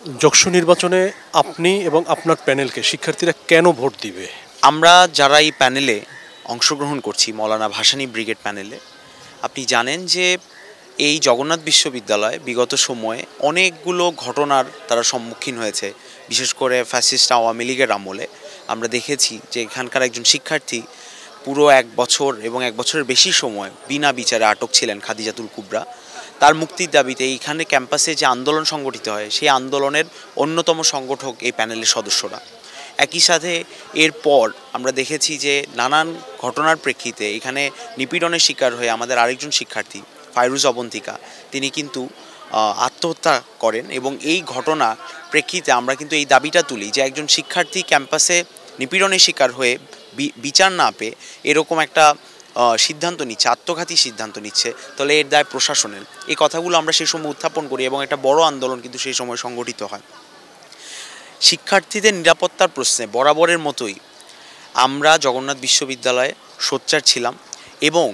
যকসু নির্বাচনে আপনি এবং আপনার প্যানেলকে শিক্ষার্থীরা কেন ভোট দিবে? আমরা যারা এই প্যানেলে অংশগ্রহণ করছি, মৌলানা ভাসানী ব্রিগেড প্যানেলে, আপনি জানেন যে এই জগন্নাথ বিশ্ববিদ্যালয় বিগত সময়ে অনেকগুলো ঘটনার তারা সম্মুখীন হয়েছে। বিশেষ করে ফ্যাসিস্ট আওয়ামী লীগের আমলে আমরা দেখেছি যে এখানকার একজন শিক্ষার্থী পুরো 1 বছর এবং 1 বছরের বেশি সময় বিনা বিচারে আটক ছিলেন, খাদিজাতুল কুবরা। তার মুক্তির দাবিতে এইখানে ক্যাম্পাসে যে আন্দোলন সংগঠিত হয়, সেই আন্দোলনের অন্যতম সংগঠক এই প্যানেলের সদস্যরা। একই সাথে এরপর আমরা দেখেছি যে নানান ঘটনার প্রেক্ষিতে এখানে নিপীড়নের শিকার হয়ে আমাদের আরেকজন শিক্ষার্থী ফাইরুজ অবন্তিকা, তিনি কিন্তু আত্মহত্যা করেন। এবং এই ঘটনা প্রেক্ষিতে আমরা কিন্তু এই দাবিটা তুলি যে একজন শিক্ষার্থী ক্যাম্পাসে নিপীড়নের শিকার হয়ে বিচার না পেয়ে এরকম একটা সিদ্ধান্ত নিচ্ছে, আত্মঘাতী সিদ্ধান্ত নিচ্ছে, তাহলে এর দায় প্রশাসনের। এই কথাগুলো আমরা সেই সময় উত্থাপন করি এবং একটা বড় আন্দোলন কিন্তু সেই সময় সংগঠিত হয়। শিক্ষার্থীদের নিরাপত্তার প্রশ্নে বরাবরের মতোই আমরা জগন্নাথ বিশ্ববিদ্যালয়ে সোচ্চার ছিলাম এবং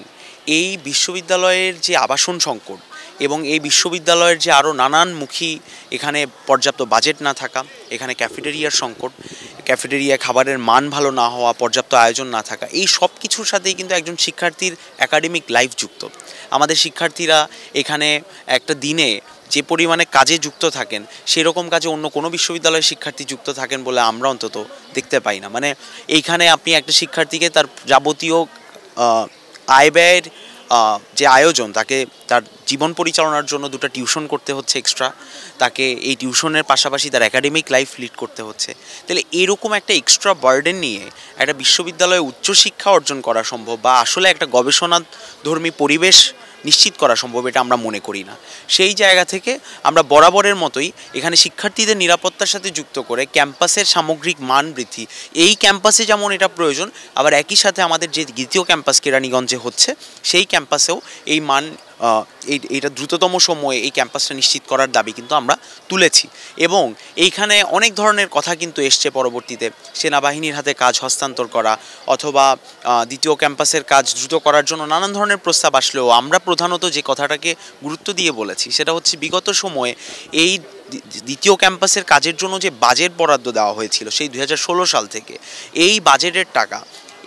এই বিশ্ববিদ্যালয়ের যে আবাসন সংকট এবং এই বিশ্ববিদ্যালয়ের যে আরও নানানমুখী, এখানে পর্যাপ্ত বাজেট না থাকা, এখানে ক্যাফেটেরিয়ার সংকট, ক্যাফেটেরিয়া খাবারের মান ভালো না হওয়া, পর্যাপ্ত আয়োজন না থাকা, এই সব কিছুর সাথেই কিন্তু একজন শিক্ষার্থীর একাডেমিক লাইফ যুক্ত। আমাদের শিক্ষার্থীরা এখানে একটা দিনে যে পরিমাণে কাজে যুক্ত থাকেন, সেরকম কাজে অন্য কোনো বিশ্ববিদ্যালয়ের শিক্ষার্থী যুক্ত থাকেন বলে আমরা অন্তত দেখতে পাই না। মানে এইখানে আপনি একটা শিক্ষার্থীকে তার যাবতীয় আয় ব্যয়ের যে আয়োজন, তাকে তার জীবন পরিচালনার জন্য 2টা টিউশন করতে হচ্ছে এক্সট্রা, তাকে এই টিউশনের পাশাপাশি তার একাডেমিক লাইফ লিড করতে হচ্ছে। তাহলে এরকম একটা এক্সট্রা বার্ডেন নিয়ে একটা বিশ্ববিদ্যালয়ে উচ্চশিক্ষা অর্জন করা সম্ভব বা আসলে একটা গবেষণাধর্মী পরিবেশ নিশ্চিত করা সম্ভব, এটা আমরা মনে করি না। সেই জায়গা থেকে আমরা বরাবরের মতোই এখানে শিক্ষার্থীদের নিরাপত্তার সাথে যুক্ত করে ক্যাম্পাসের সামগ্রিক মান বৃদ্ধি, এই ক্যাম্পাসে যেমন এটা প্রয়োজন, আবার একই সাথে আমাদের যে দ্বিতীয় ক্যাম্পাস কেরানীগঞ্জে হচ্ছে, সেই ক্যাম্পাসেও এই মান এইটা দ্রুততম সময়ে এই ক্যাম্পাসটা নিশ্চিত করার দাবি কিন্তু আমরা তুলেছি। এবং এইখানে অনেক ধরনের কথা কিন্তু এসছে পরবর্তীতে, সেনাবাহিনীর হাতে কাজ হস্তান্তর করা অথবা দ্বিতীয় ক্যাম্পাসের কাজ দ্রুত করার জন্য নানান ধরনের প্রস্তাব আসলেও আমরা প্রধানত যে কথাটাকে গুরুত্ব দিয়ে বলেছি সেটা হচ্ছে বিগত সময়ে এই দ্বিতীয় ক্যাম্পাসের কাজের জন্য যে বাজেট বরাদ্দ দেওয়া হয়েছিল সেই 2016 সাল থেকে, এই বাজেটের টাকা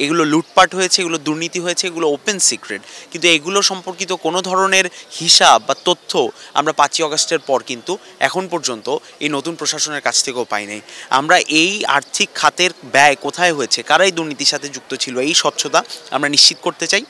এগুলো লুটপাট হয়েছে, এগুলো দুর্নীতি হয়েছে, এগুলো ওপেন সিক্রেট। কিন্তু এগুলো সম্পর্কিত কোনো ধরনের হিসাব বা তথ্য আমরা 5ই আগস্টের পর কিন্তু এখন পর্যন্ত এই নতুন প্রশাসনের কাছ থেকেও পাই নাই। আমরা এই আর্থিক খাতের ব্যয় কোথায় হয়েছে, কারাই দুর্নীতির সাথে যুক্ত ছিল, এই স্বচ্ছতা আমরা নিশ্চিত করতে চাই।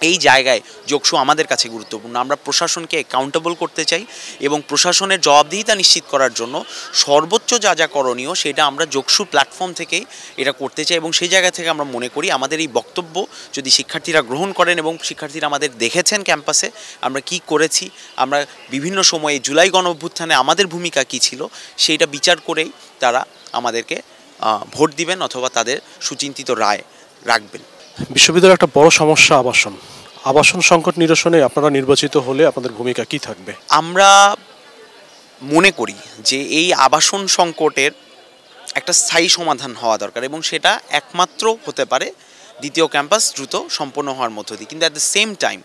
এই জায়গায় যোগসু আমাদের কাছে গুরুত্বপূর্ণ। আমরা প্রশাসনকে অ্যাকাউন্টেবল করতে চাই এবং প্রশাসনের জবাবদিহিতা নিশ্চিত করার জন্য সর্বোচ্চ যা যা করণীয় সেটা আমরা যোগসু প্ল্যাটফর্ম থেকেই এটা করতে চাই। এবং সেই জায়গা থেকে আমরা মনে করি আমাদের এই বক্তব্য যদি শিক্ষার্থীরা গ্রহণ করেন এবং শিক্ষার্থীরা আমাদের দেখেছেন ক্যাম্পাসে আমরা কি করেছি, আমরা বিভিন্ন সময়ে জুলাই গণঅভ্যুত্থানে আমাদের ভূমিকা কী ছিল, সেইটা বিচার করেই তারা আমাদেরকে ভোট দিবেন অথবা তাদের সুচিন্তিত রায় রাখবেন। বিশ্ববিদ্যালয়ের একটা বড় সমস্যা আবাসন সংকট নিরসনে আপনারা নির্বাচিত হলে আপনাদের ভূমিকা কি থাকবে? আমরা মনে করি যে এই আবাসন সংকটের একটা স্থায়ী সমাধান হওয়া দরকার এবং সেটা একমাত্র হতে পারে দ্বিতীয় ক্যাম্পাস দ্রুত সম্পন্ন হওয়ার মধ্য দিয়ে। কিন্তু অ্যাট দ্য সেম টাইম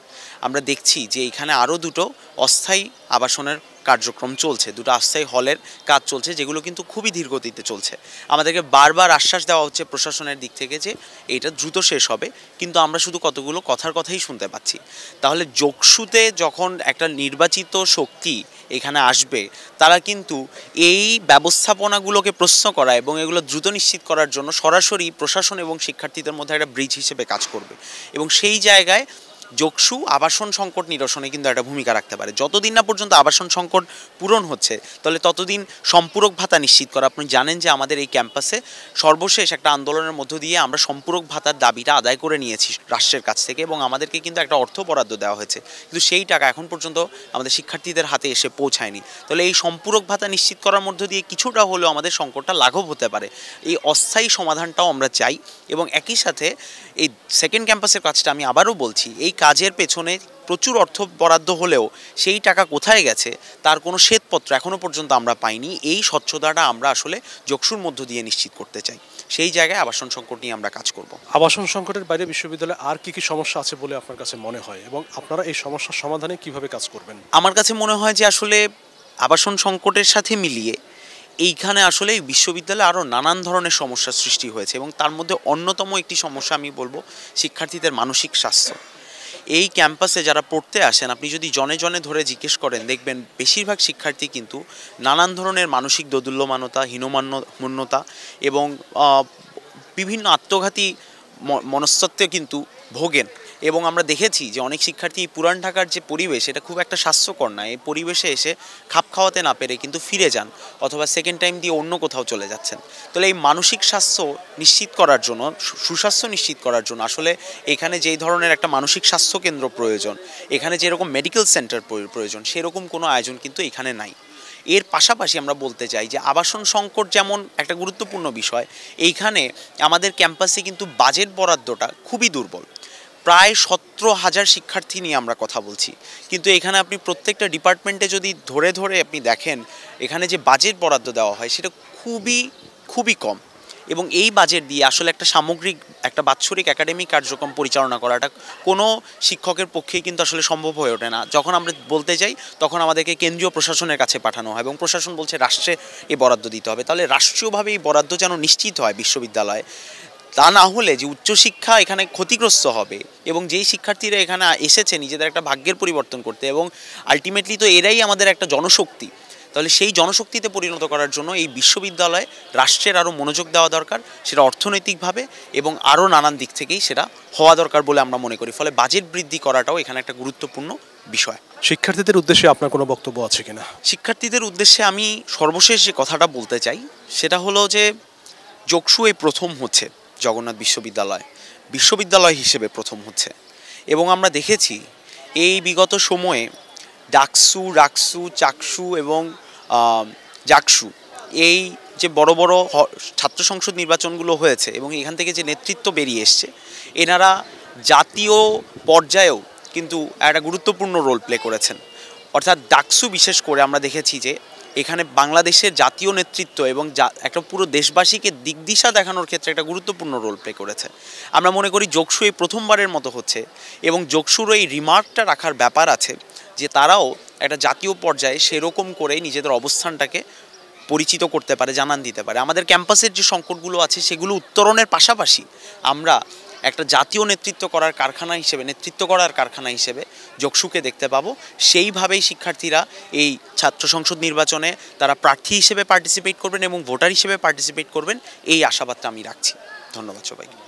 আমরা দেখছি যে এখানে আরও 2টো অস্থায়ী আবাসনের কার্যক্রম চলছে, 2টো অস্থায়ী হলের কাজ চলছে, যেগুলো কিন্তু খুবই ধীরগতিতে চলছে। আমাদেরকে বারবার আশ্বাস দেওয়া হচ্ছে প্রশাসনের দিক থেকে যে এইটা দ্রুত শেষ হবে, কিন্তু আমরা শুধু কতগুলো কথাই শুনতে পাচ্ছি। তাহলে যোগসুতে যখন একটা নির্বাচিত শক্তি এখানে আসবে, তারা কিন্তু এই ব্যবস্থাপনাগুলোকে প্রশ্ন করা এবং এগুলো দ্রুত নিশ্চিত করার জন্য সরাসরি প্রশাসন এবং শিক্ষার্থীদের মধ্যে একটা ব্রিজ হিসেবে কাজ করবে। এবং সেই জায়গায় যোগসু আবাসন সংকট নিরসনে কিন্তু একটা ভূমিকা রাখতে পারে। যতদিন না পর্যন্ত আবাসন সংকট পূরণ হচ্ছে, তাহলে ততদিন সম্পূরক ভাতা নিশ্চিত করা। আপনি জানেন যে আমাদের এই ক্যাম্পাসে সর্বশেষ একটা আন্দোলনের মধ্য দিয়ে আমরা সম্পূরক ভাতার দাবিটা আদায় করে নিয়েছি রাষ্ট্রের কাছ থেকে এবং আমাদেরকে কিন্তু একটা অর্থ বরাদ্দ দেওয়া হয়েছে, কিন্তু সেই টাকা এখন পর্যন্ত আমাদের শিক্ষার্থীদের হাতে এসে পৌঁছায়নি। তাহলে এই সম্পূরক ভাতা নিশ্চিত করার মধ্য দিয়ে কিছুটা হলেও আমাদের সংকটটা লাঘব হতে পারে। এই অস্থায়ী সমাধানটাও আমরা চাই। এবং একই সাথে এই সেকেন্ড ক্যাম্পাসের কাজটা আমি আবারও বলছি, এই কাজের পেছনে প্রচুর অর্থ বরাদ্দ হলেও সেই টাকা কোথায় গেছে তার কোনো শ্বেতপত্র এখনও পর্যন্ত আমরা পাইনি। এই স্বচ্ছতাটা আমরা আসলে যোগসুর মধ্য দিয়ে নিশ্চিত করতে চাই। সেই জায়গায় আবাসন সংকট নিয়ে আমরা কাজ করব। আবাসন সংকটের বাইরে বিশ্ববিদ্যালয়ে আর কি কি সমস্যা আছে বলে আপনার কাছে মনে হয় এবং আপনারা এই সমস্যার সমাধানে কিভাবে কাজ করবেন? আমার কাছে মনে হয় যে আসলে আবাসন সংকটের সাথে মিলিয়ে এইখানে আসলে এই বিশ্ববিদ্যালয়ে আরও নানান ধরনের সমস্যার সৃষ্টি হয়েছে এবং তার মধ্যে অন্যতম একটি সমস্যা আমি বলবো শিক্ষার্থীদের মানসিক স্বাস্থ্য। এই ক্যাম্পাসে যারা পড়তে আসেন, আপনি যদি জনে জনে ধরে জিজ্ঞেস করেন, দেখবেন বেশিরভাগ শিক্ষার্থী কিন্তু নানান ধরনের মানসিক দোদুল্যমানতা, হীনমন্যতা এবং বিভিন্ন আত্মঘাতী মনস্তত্ত্বে কিন্তু ভোগেন। এবং আমরা দেখেছি যে অনেক শিক্ষার্থী পুরান ঢাকার যে পরিবেশ, এটা খুব একটা স্বাস্থ্যকর না। এই পরিবেশে এসে খাপ খাওয়াতে না পেরে কিন্তু ফিরে যান অথবা সেকেন্ড টাইম দিয়ে অন্য কোথাও চলে যাচ্ছেন। তাহলে এই মানসিক স্বাস্থ্য নিশ্চিত করার জন্য, সুস্বাস্থ্য নিশ্চিত করার জন্য আসলে এখানে যেই ধরনের একটা মানসিক স্বাস্থ্য কেন্দ্র প্রয়োজন, এখানে যেরকম মেডিকেল সেন্টার প্রয়োজন, সেরকম কোনো আয়োজন কিন্তু এখানে নাই। এর পাশাপাশি আমরা বলতে চাই যে আবাসন সংকট যেমন একটা গুরুত্বপূর্ণ বিষয়, এইখানে আমাদের ক্যাম্পাসে কিন্তু বাজেট বরাদ্দটা খুবই দুর্বল। প্রায় 17,000 শিক্ষার্থী নিয়ে আমরা কথা বলছি, কিন্তু এখানে আপনি প্রত্যেকটা ডিপার্টমেন্টে যদি ধরে ধরে আপনি দেখেন, এখানে যে বাজেট বরাদ্দ দেওয়া হয় সেটা খুবই কম। এবং এই বাজেট দিয়ে আসলে একটা সামগ্রিক, একটা বাৎসরিক একাডেমিক কার্যক্রম পরিচালনা করাটা কোনো শিক্ষকের পক্ষেই কিন্তু আসলে সম্ভব হয়ে ওঠে না। যখন আমরা বলতে যাই তখন আমাদেরকে কেন্দ্রীয় প্রশাসনের কাছে পাঠানো হয় এবং প্রশাসন বলছে রাষ্ট্রে এই বরাদ্দ দিতে হবে। তাহলে রাষ্ট্রীয়ভাবে এই বরাদ্দ যেন নিশ্চিত হয় বিশ্ববিদ্যালয়ে, তা না হলে যে উচ্চশিক্ষা এখানে ক্ষতিগ্রস্ত হবে এবং যেই শিক্ষার্থীরা এখানে এসেছে নিজেদের একটা ভাগ্যের পরিবর্তন করতে, এবং আলটিমেটলি তো এরাই আমাদের একটা জনশক্তি, তাহলে সেই জনশক্তিতে পরিণত করার জন্য এই বিশ্ববিদ্যালয়ে রাষ্ট্রের আরও মনোযোগ দেওয়া দরকার, সেটা অর্থনৈতিকভাবে এবং আরও নানান দিক থেকেই সেটা হওয়া দরকার বলে আমরা মনে করি। ফলে বাজেট বৃদ্ধি করাটাও এখানে একটা গুরুত্বপূর্ণ বিষয়। শিক্ষার্থীদের উদ্দেশ্যে আপনার কোনো বক্তব্য আছে কিনা? শিক্ষার্থীদের উদ্দেশ্যে আমি সর্বশেষ যে কথাটা বলতে চাই সেটা হলো যে যোগসু এই প্রথম হচ্ছে জগন্নাথ বিশ্ববিদ্যালয় হিসেবে প্রথম হচ্ছে, এবং আমরা দেখেছি এই বিগত সময়ে ডাকসু, রাকসু, চাকসু এবং জাকসু, এই যে বড় বড় ছাত্র সংসদ নির্বাচনগুলো হয়েছে এবং এখান থেকে যে নেতৃত্ব বেরিয়ে এসছে, এনারা জাতীয় পর্যায়েও কিন্তু একটা গুরুত্বপূর্ণ রোল প্লে করেছেন। অর্থাৎ ডাকসু বিশেষ করে আমরা দেখেছি যে এখানে বাংলাদেশের জাতীয় নেতৃত্ব এবং একটা পুরো দেশবাসীকে দিকদিশা দেখানোর ক্ষেত্রে একটা গুরুত্বপূর্ণ রোল প্লে করেছে। আমরা মনে করি যোগসু এই প্রথমবারের মতো হচ্ছে, এবং যোগসুরও এই রিমার্কটা রাখার ব্যাপার আছে যে তারাও একটা জাতীয় পর্যায়ে সেরকম করে নিজেদের অবস্থানটাকে পরিচিত করতে পারে, জানান দিতে পারে। আমাদের ক্যাম্পাসের যে সংকটগুলো আছে সেগুলো উত্তরণের পাশাপাশি আমরা একটা জাতীয় নেতৃত্ব করার কারখানা হিসেবে যোগসুকে দেখতে পাবো। সেইভাবেই শিক্ষার্থীরা এই ছাত্র সংসদ নির্বাচনে তারা প্রার্থী হিসেবে পার্টিসিপেট করবেন এবং ভোটার হিসেবে পার্টিসিপেট করবেন, এই আশাবাদটা আমি রাখছি। ধন্যবাদ সবাইকে।